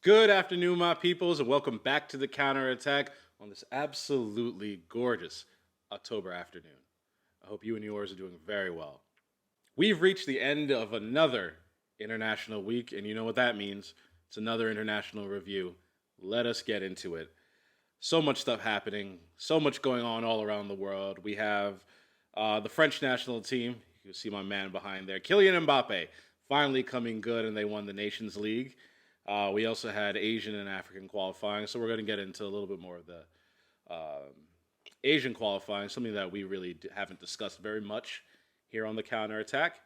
Good afternoon, my peoples, and welcome back to the counterattack on this absolutely gorgeous October afternoon. I hope you and yours are doing very well. We've reached the end of another international week, and you know what that means. It's another international review. Let us get into it. So much stuff happening, so much going on all around the world. We have the French national team. You can see my man behind there, Kylian Mbappe, finally coming good, and they won the Nations League. We also had Asian and African qualifying, so we're going to get into a little bit more of the Asian qualifying, something that we really haven't discussed very much here on the counterattack.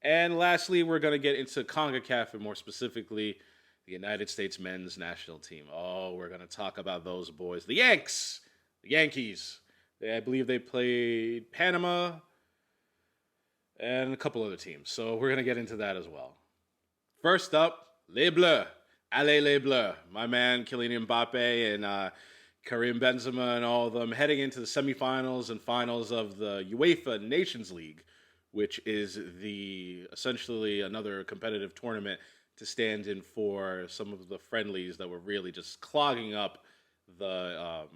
And lastly, we're going to get into CONCACAF, and more specifically, the United States men's national team. Oh, we're going to talk about those boys. The Yankees. I believe they played Panama and a couple other teams. So we're going to get into that as well. First up, Les Bleus. ALLEZ, Les Bleus. My man, Kylian Mbappe and Karim Benzema and all of them heading into the semifinals and finals of the UEFA Nations League, which is essentially another competitive tournament to stand in for some of the friendlies that were really just clogging up the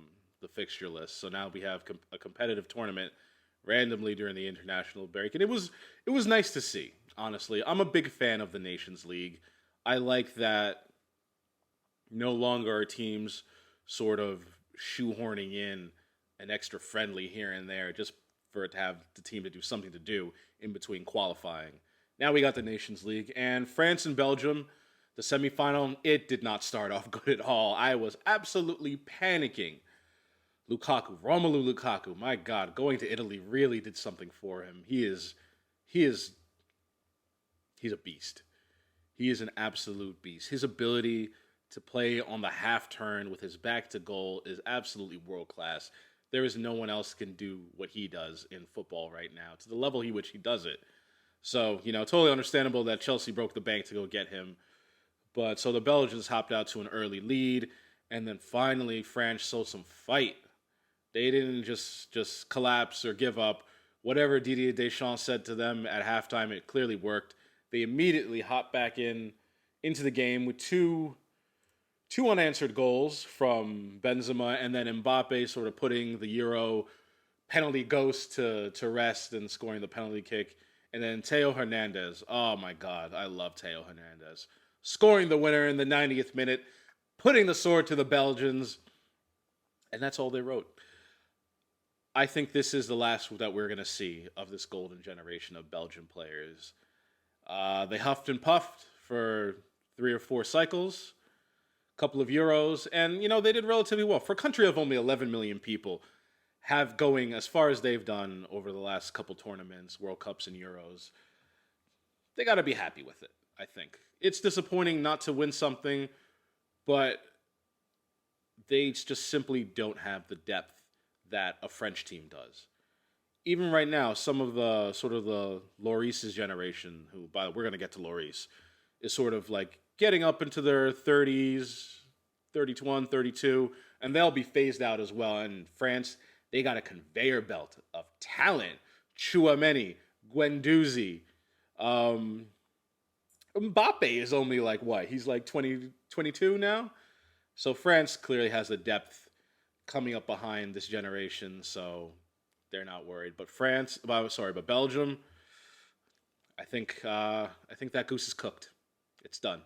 fixture list. So now we have a competitive tournament randomly during the international break, and it was nice to see. Honestly, I'm a big fan of the Nations League. I like that no longer are teams sort of shoehorning in an extra friendly here and there just for it to have the team to do something to do in between qualifying. Now we got the Nations League, and France and Belgium, the semifinal, it did not start off good at all. I was absolutely panicking. Romelu Lukaku, my God, going to Italy really did something for him. He's a beast. He is an absolute beast. His ability to play on the half turn with his back to goal is absolutely world class. There is no one else can do what he does in football right now to the level which he does it. So, totally understandable that Chelsea broke the bank to go get him. But so the Belgians hopped out to an early lead, and then finally France showed some fight. They didn't just collapse or give up. Whatever Didier Deschamps said to them at halftime, it clearly worked. They immediately hopped back into the game with two unanswered goals from Benzema, and then Mbappe sort of putting the Euro penalty ghost to rest and scoring the penalty kick. And then Theo Hernandez. Oh, my God. I love Theo Hernandez. Scoring the winner in the 90th minute, putting the sword to the Belgians. And that's all they wrote. I think this is the last that we're going to see of this golden generation of Belgian players. They huffed and puffed for 3 or 4 cycles, a couple of Euros, and, they did relatively well. For a country of only 11 million people, have going as far as they've done over the last couple tournaments, World Cups and Euros, they got to be happy with it, I think. It's disappointing not to win something, but they just simply don't have the depth that a French team does. Even right now, some of the sort of the Lloris's generation, who, we're going to get to Lloris, is sort of like getting up into their 30s, 31, 32, and they'll be phased out as well. And France, they got a conveyor belt of talent. Tchouaméni, Guendouzi. Mbappe is only like what? He's like 22 now? So France clearly has the depth coming up behind this generation, so they're not worried. But Belgium, I think that goose is cooked. It's done.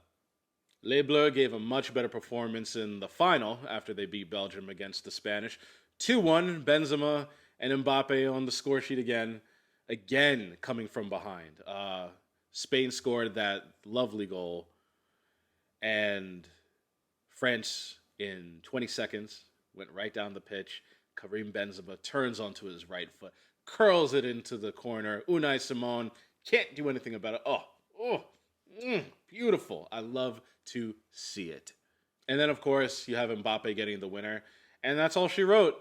Les Bleus gave a much better performance in the final after they beat Belgium against the Spanish. 2-1, Benzema and Mbappe on the score sheet again coming from behind. Spain scored that lovely goal, and France in 20 seconds went right down the pitch. Karim Benzema turns onto his right foot, curls it into the corner. Unai Simon can't do anything about it. Beautiful. I love to see it. And then, of course, you have Mbappe getting the winner. And that's all she wrote.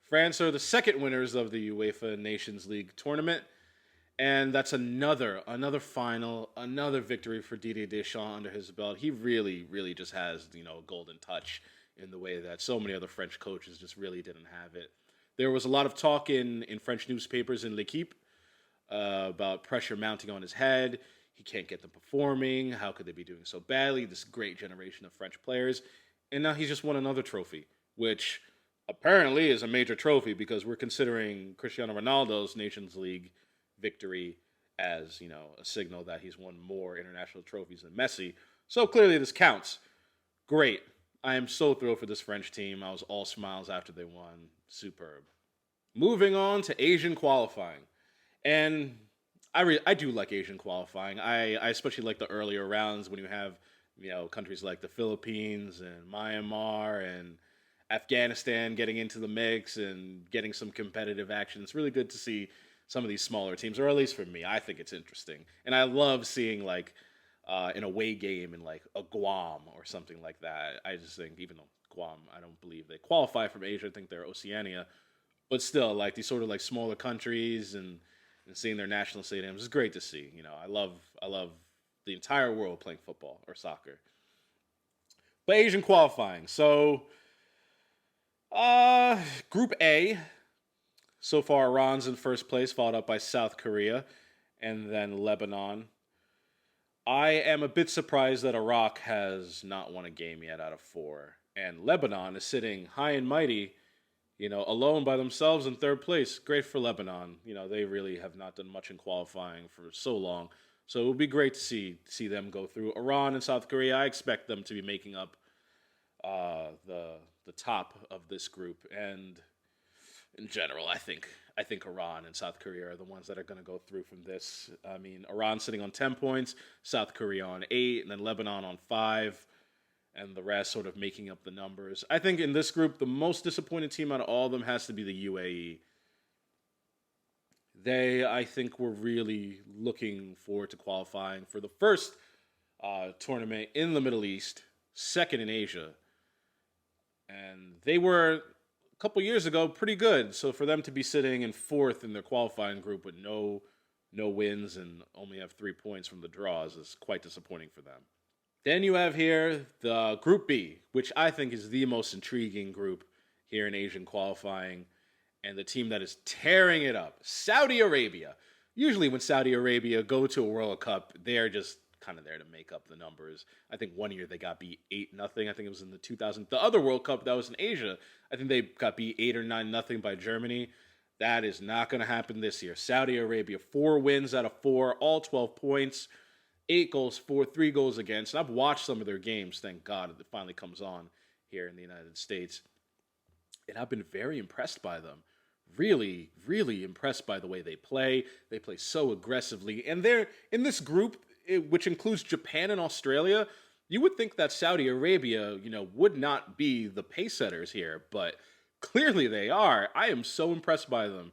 France are the second winners of the UEFA Nations League tournament. And that's another final, another victory for Didier Deschamps under his belt. He really, really just has, a golden touch in the way that so many other French coaches just really didn't have it. There was a lot of talk in French newspapers in L'Equipe about pressure mounting on his head. he can't get them performing. How could they be doing so badly? This great generation of French players. And now he's just won another trophy, which apparently is a major trophy because we're considering Cristiano Ronaldo's Nations League victory as, a signal that he's won more international trophies than Messi. So clearly this counts. Great. I am so thrilled for this French team. I was all smiles after they won. Superb. Moving on to Asian qualifying. And I do like Asian qualifying. I especially like the earlier rounds when you have, countries like the Philippines and Myanmar and Afghanistan getting into the mix and getting some competitive action. It's really good to see some of these smaller teams, or at least for me, I think it's interesting. And I love seeing like an away game in like a Guam or something like that. I just think, even though Guam, I don't believe they qualify from Asia, I think they're Oceania, but still, like these sort of like smaller countries and seeing their national stadiums is great to see. I love the entire world playing football or soccer. But Asian qualifying, so Group A. So far, Iran's in first place, followed up by South Korea and then Lebanon. I am a bit surprised that Iraq has not won a game yet out of 4. And Lebanon is sitting high and mighty, alone by themselves in third place. Great for Lebanon. They really have not done much in qualifying for so long. So it would be great to see them go through. Iran and South Korea, I expect them to be making up the top of this group. And in general, I think Iran and South Korea are the ones that are going to go through from this. I mean, Iran sitting on 10 points, South Korea on 8, and then Lebanon on 5, and the rest sort of making up the numbers. I think in this group, the most disappointed team out of all of them has to be the UAE. They, I think, were really looking forward to qualifying for the first tournament in the Middle East, second in Asia. And they were, a couple years ago, pretty good. So for them to be sitting in 4th in their qualifying group with no wins and only have 3 points from the draws is quite disappointing for them. Then you have here the Group B, which I think is the most intriguing group here in Asian qualifying, and the team that is tearing it up, Saudi Arabia. Usually when Saudi Arabia go to a World Cup, they're just kind of there to make up the numbers. I think one year they got beat 8-0. I think it was in the 2000. The other World Cup that was in Asia, I think they got beat 8 or 9-0 by Germany. That is not going to happen this year. Saudi Arabia, 4 wins out of 4, all 12 points, 8 goals for, 3 goals against. And I've watched some of their games, thank God it finally comes on here in the United States. And I've been very impressed by them. Really, really impressed by the way they play. They play so aggressively. And they're in this group, which includes Japan and Australia. You would think that Saudi Arabia, would not be the pace setters here, but clearly they are. I am so impressed by them.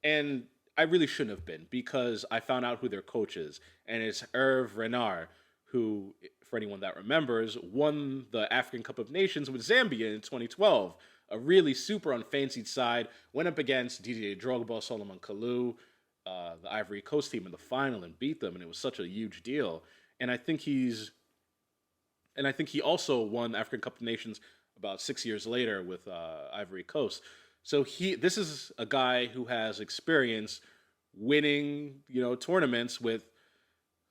And I really shouldn't have been, because I found out who their coach is. And it's Hervé Renard, who, for anyone that remembers, won the African Cup of Nations with Zambia in 2012. A really super unfancied side. Went up against Didier Drogba, Solomon Kalou, the Ivory Coast team in the final, and beat them. And it was such a huge deal. And I think he also won the African Cup of Nations about 6 years later with Ivory Coast. So this is a guy who has experience winning, tournaments with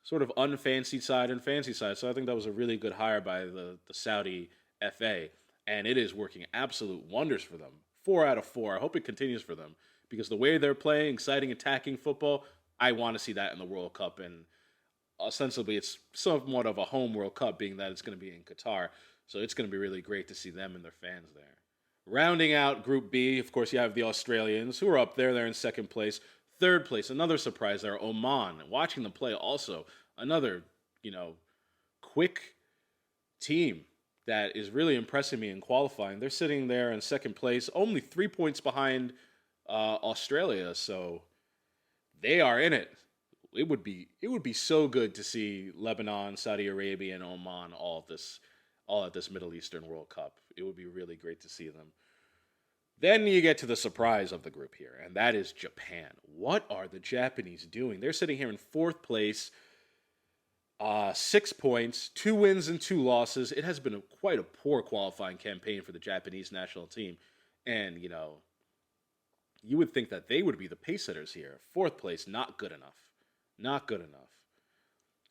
sort of unfancied side and fancy side. So I think that was a really good hire by the Saudi FA. And it is working absolute wonders for them. 4 out of 4. I hope it continues for them, because the way they're playing, exciting attacking football, I want to see that in the World Cup. And ostensibly, it's somewhat of a home World Cup, being that it's going to be in Qatar. So it's going to be really great to see them and their fans there. Rounding out Group B, of course, you have the Australians, who are up there. They're in second place. Third place, another surprise there, Oman. Watching them play also, another, quick team that is really impressing me in qualifying. They're sitting there in second place, only 3 points behind Australia. So they are in it. It would be so good to see Lebanon, Saudi Arabia, and Oman all at this Middle Eastern World Cup. It would be really great to see them. Then you get to the surprise of the group here, and that is Japan. What are the Japanese doing? They're sitting here in 4th place, 6 points, 2 wins and 2 losses. It has been quite a poor qualifying campaign for the Japanese national team. And, you would think that they would be the pace setters here. 4th place, not good enough. Not good enough.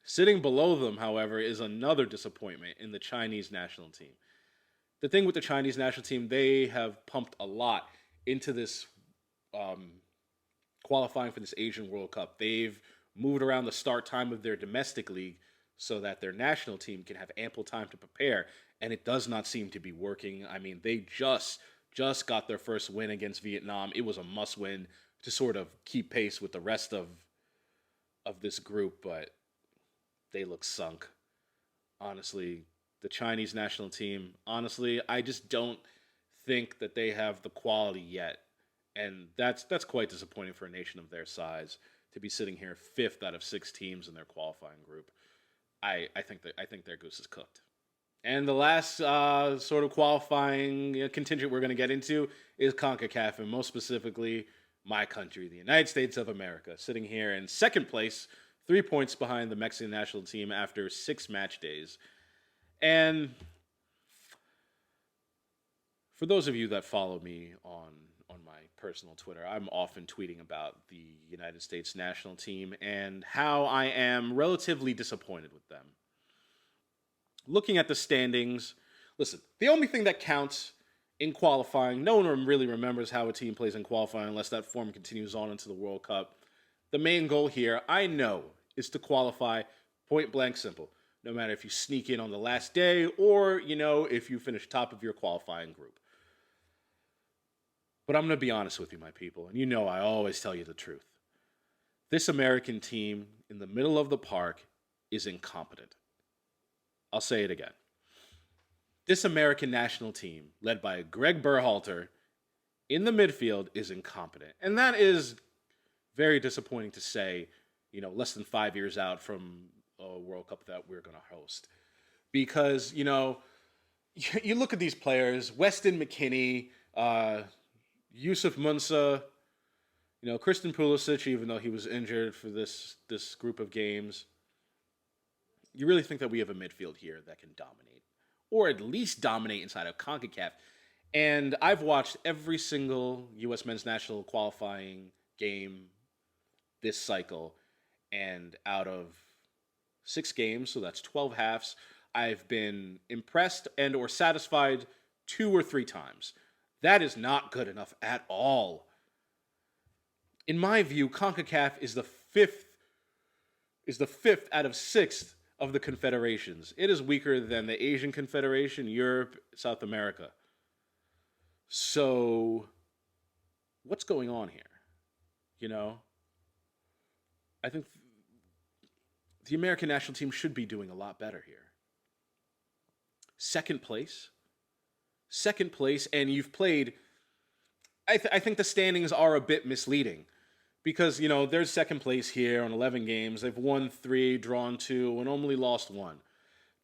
Sitting below them, however, is another disappointment in the Chinese national team. The thing with the Chinese national team, they have pumped a lot into this um, qualifying for this Asian World Cup. They've moved around the start time of their domestic league so that their national team can have ample time to prepare, and it does not seem to be working. I mean, they just got their first win against Vietnam. It was a must win to sort of keep pace with the rest of this group, but they look sunk. Honestly, the Chinese national team, honestly, I just don't think that they have the quality yet. And that's quite disappointing for a nation of their size to be sitting here fifth out of six teams in their qualifying group. I think their goose is cooked. And the last sort of qualifying contingent we're going to get into is CONCACAF, and most specifically, my country, the United States of America, sitting here in second place, 3 points behind the Mexican national team after 6 match days. And for those of you that follow me on my personal Twitter, I'm often tweeting about the United States national team and how I am relatively disappointed with them. Looking at the standings, listen, the only thing that counts in qualifying, no one really remembers how a team plays in qualifying unless that form continues on into the World Cup. The main goal here, I know, is to qualify, point blank simple. No matter if you sneak in on the last day or, if you finish top of your qualifying group. But I'm going to be honest with you, my people, and I always tell you the truth. This American team in the middle of the park is incompetent. I'll say it again. This American national team, led by Greg Berhalter, in the midfield is incompetent. And that is very disappointing to say, less than 5 years out from a World Cup that we're going to host. Because, you look at these players, Weston McKennie, Yusuf Munsa, Christian Pulisic, even though he was injured for this group of games. You really think that we have a midfield here that can dominate, or at least dominate inside of CONCACAF. And I've watched every single U.S. men's national qualifying game this cycle, and out of 6 games, so that's 12 halves, I've been impressed and or satisfied 2 or 3 times. That is not good enough at all. In my view, CONCACAF is the fifth out of 6 of the confederations. It is weaker than the Asian Confederation, Europe, South America. So, what's going on here? I think the American national team should be doing a lot better here. Second place, and you've played. I think the standings are a bit misleading because there's second place here on 11 games. They've won 3, drawn 2, and only lost 1.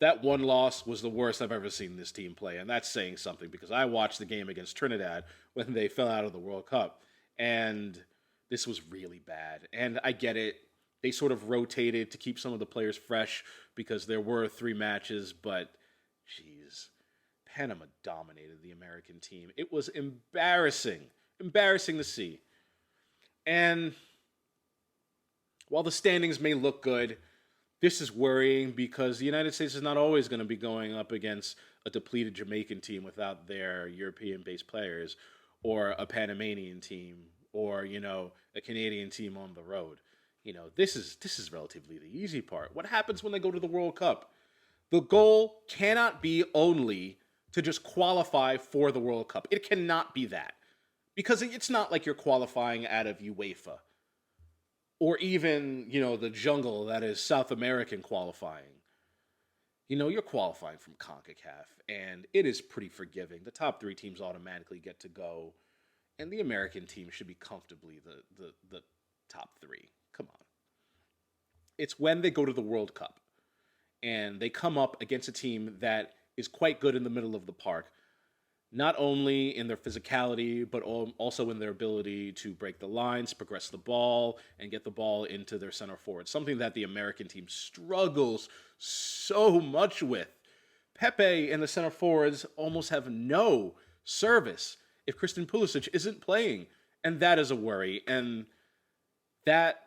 That one loss was the worst I've ever seen this team play, and that's saying something because I watched the game against Trinidad when they fell out of the World Cup, and this was really bad. And I get it. They sort of rotated to keep some of the players fresh because there were 3 matches, but geez, Panama dominated the American team. It was embarrassing to see. And while the standings may look good, this is worrying because the United States is not always going to be going up against a depleted Jamaican team without their European-based players, or a Panamanian team, or, a Canadian team on the road. This is relatively the easy part. What happens when they go to the World Cup? The goal cannot be only to just qualify for the World Cup. It cannot be that. Because it's not like you're qualifying out of UEFA. Or even, the jungle that is South American qualifying. You're qualifying from CONCACAF, and it is pretty forgiving. The top 3 teams automatically get to go, and the American team should be comfortably the top 3. Come on. It's when they go to the World Cup and they come up against a team that is quite good in the middle of the park, not only in their physicality, but also in their ability to break the lines, progress the ball, and get the ball into their center forward. Something that the American team struggles so much with. Pepe and the center forwards almost have no service if Christian Pulisic isn't playing. And that is a worry. And that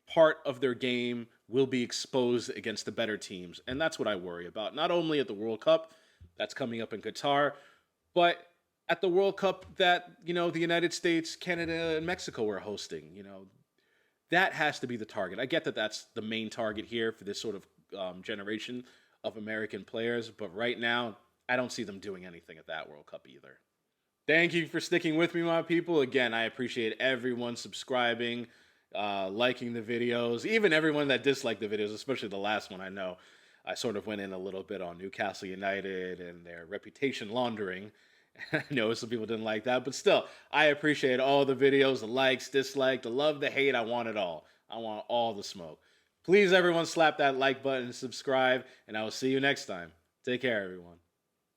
part of their game will be exposed against the better teams. And that's what I worry about. Not only at the World Cup that's coming up in Qatar, but at the World Cup that, the United States, Canada, and Mexico are hosting. That has to be the target. I get that that's the main target here for this sort of generation of American players, but right now, I don't see them doing anything at that World Cup either. Thank you for sticking with me, my people. Again, I appreciate everyone subscribing, liking the videos, even everyone that disliked the videos, especially the last one. I know I sort of went in a little bit on Newcastle United and their reputation laundering. I know some people didn't like that, but still, I appreciate all the videos, the likes, dislikes, the love, the hate. I want it all. I want all the smoke. Please, everyone, slap that like button and subscribe, and I will see you next time. Take care, everyone.